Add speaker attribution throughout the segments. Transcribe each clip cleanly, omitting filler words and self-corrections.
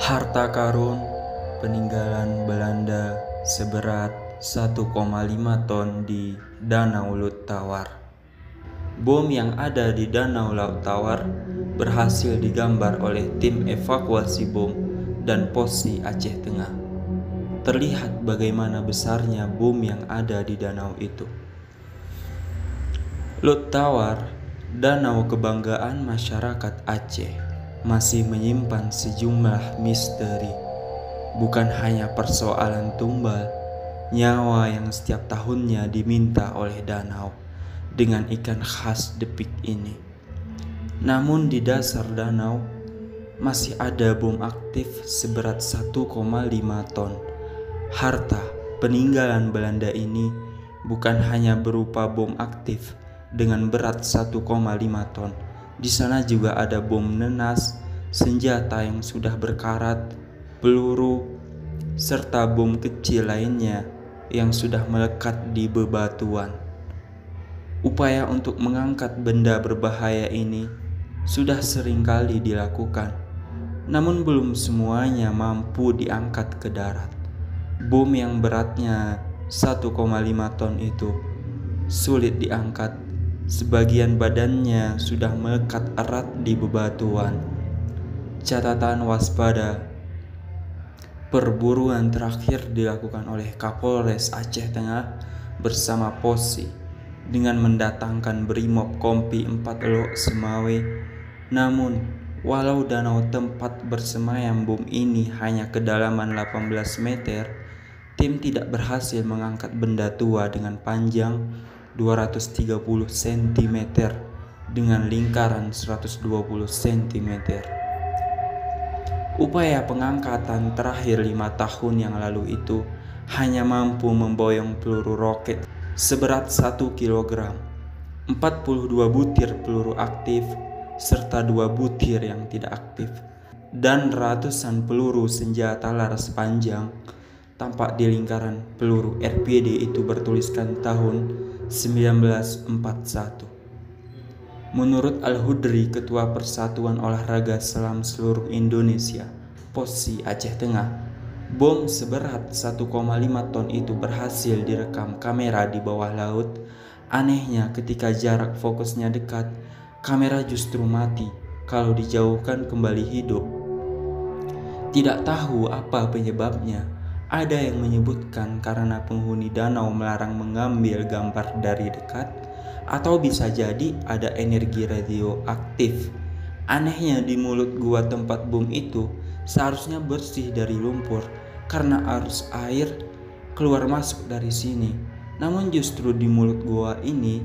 Speaker 1: Harta karun peninggalan Belanda seberat 1,5 ton di Danau Laut Tawar. Bom yang ada di Danau Laut Tawar berhasil digambar oleh tim evakuasi bom dan Posi Aceh Tengah. Terlihat bagaimana besarnya bom yang ada di danau itu. Laut Tawar, danau kebanggaan masyarakat Aceh, masih menyimpan sejumlah misteri. Bukan hanya persoalan tumbal nyawa yang setiap tahunnya diminta oleh danau dengan ikan khas depik ini. Namun di dasar danau masih ada bom aktif seberat 1,5 ton. Harta peninggalan Belanda ini bukan hanya berupa bom aktif dengan berat 1,5 ton. Di sana juga ada bom nenas, senjata yang sudah berkarat, peluru, serta bom kecil lainnya yang sudah melekat di bebatuan. Upaya untuk mengangkat benda berbahaya ini sudah sering kali dilakukan, namun belum semuanya mampu diangkat ke darat. Bom yang beratnya 1,5 ton itu sulit diangkat. Sebagian badannya sudah melekat erat di bebatuan. Catatan waspada. Perburuan terakhir dilakukan oleh Kapolres Aceh Tengah bersama Posi dengan mendatangkan Brimob Kompi 4 Lok Semawe. Namun, walau danau tempat bersemayam bom ini hanya kedalaman 18 meter, tim tidak berhasil mengangkat benda tua dengan panjang 230 cm dengan lingkaran 120 cm. Upaya pengangkatan terakhir 5 tahun yang lalu itu hanya mampu memboyong peluru roket seberat 1 kg, 42 butir peluru aktif, serta 2 butir yang tidak aktif, dan ratusan peluru senjata laras panjang. Tampak di lingkaran peluru RPD itu bertuliskan tahun 1941. Menurut Al-Hudri, Ketua Persatuan Olahraga Selam Seluruh Indonesia, Posi Aceh Tengah, bom seberat 1,5 ton itu berhasil direkam kamera di bawah laut. Anehnya, ketika jarak fokusnya dekat, kamera justru mati. Kalau dijauhkan kembali hidup. Tidak tahu apa penyebabnya. Ada yang menyebutkan karena penghuni danau melarang mengambil gambar dari dekat, atau bisa jadi ada energi radioaktif. Anehnya, di mulut gua tempat bom itu seharusnya bersih dari lumpur karena arus air keluar masuk dari sini. Namun justru di mulut gua ini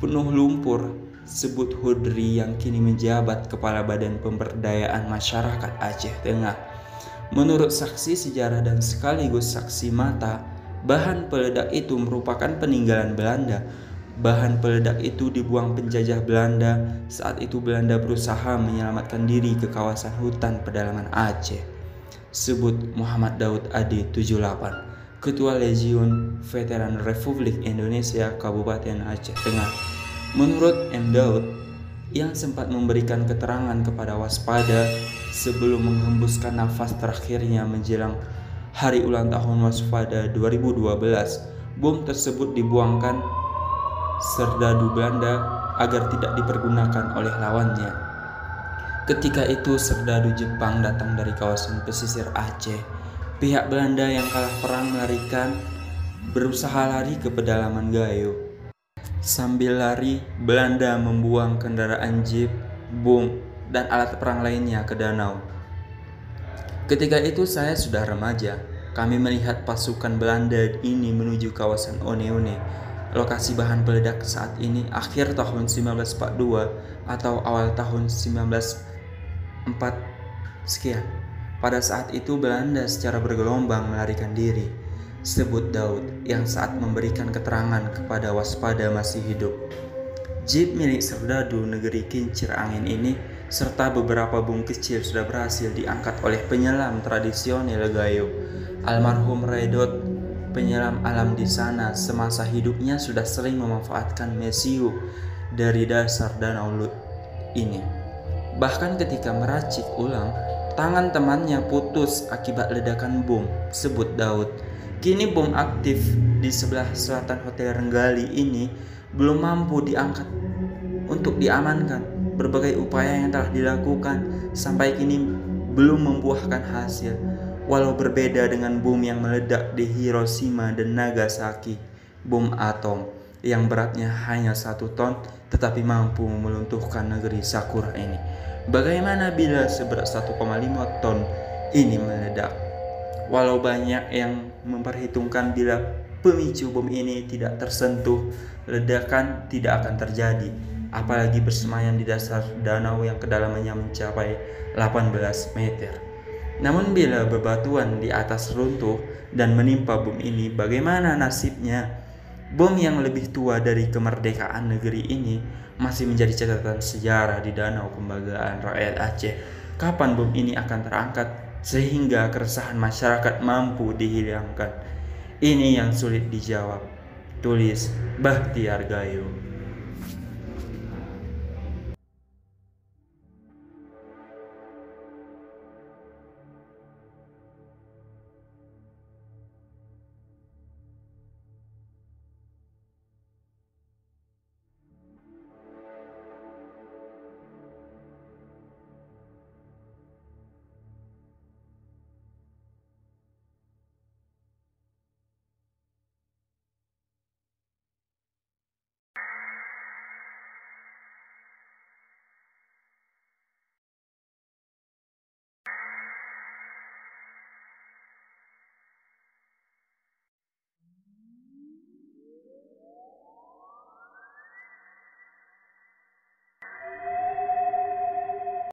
Speaker 1: penuh lumpur, sebut Hudri yang kini menjabat Kepala Badan Pemberdayaan Masyarakat Aceh Tengah. Menurut saksi sejarah dan sekaligus saksi mata, bahan peledak itu merupakan peninggalan Belanda. Bahan peledak itu dibuang penjajah Belanda saat itu Belanda berusaha menyelamatkan diri ke kawasan hutan pedalaman Aceh. Sebut Muhammad Daud AD 78, Ketua Legiun Veteran Republik Indonesia Kabupaten Aceh Tengah. Menurut M. Daud, yang sempat memberikan keterangan kepada Waspada sebelum menghembuskan nafas terakhirnya menjelang hari ulang tahun Waspada 2012, bom tersebut dibuangkan serdadu Belanda agar tidak dipergunakan oleh lawannya. Ketika itu serdadu Jepang datang dari kawasan pesisir Aceh. Pihak Belanda yang kalah perang melarikan, berusaha lari ke pedalaman Gayo. Sambil lari, Belanda membuang kendaraan jeep, bom, dan alat perang lainnya ke danau. Ketika itu saya sudah remaja. Kami melihat pasukan Belanda ini menuju kawasan One-One. Lokasi bahan peledak saat ini akhir tahun 1942 atau awal tahun 1904 sekian. Pada saat itu Belanda secara bergelombang melarikan diri, sebut Daud yang saat memberikan keterangan kepada Waspada masih hidup. Jeep milik serdadu negeri kincir angin ini serta beberapa bom kecil sudah berhasil diangkat oleh penyelam tradisional Gayo. Almarhum Redot, penyelam alam di sana, semasa hidupnya sudah sering memanfaatkan mesiu dari dasar danau Lut ini. Bahkan ketika meracik ulang, Tangan temannya putus akibat ledakan bom, sebut Daud. Kini bom aktif di sebelah selatan Hotel Renggali ini belum mampu diangkat untuk diamankan. Berbagai upaya yang telah dilakukan sampai kini belum membuahkan hasil. Walau berbeda dengan bom yang meledak di Hiroshima dan Nagasaki, bom atom yang beratnya hanya 1 ton tetapi mampu meluntuhkan negeri Sakura ini. Bagaimana bila seberat 1,5 ton ini meledak? Walau banyak yang memperhitungkan bila pemicu bom ini tidak tersentuh, ledakan tidak akan terjadi, apalagi bersemayam di dasar danau yang kedalamannya mencapai 18 meter. Namun bila bebatuan di atas runtuh dan menimpa bom ini, bagaimana nasibnya? Bom yang lebih tua dari kemerdekaan negeri ini masih menjadi catatan sejarah di danau kebanggaan rakyat Aceh. Kapan bom ini akan terangkat sehingga keresahan masyarakat mampu dihilangkan? Ini yang sulit dijawab. Tulis Bahtiar Gayo.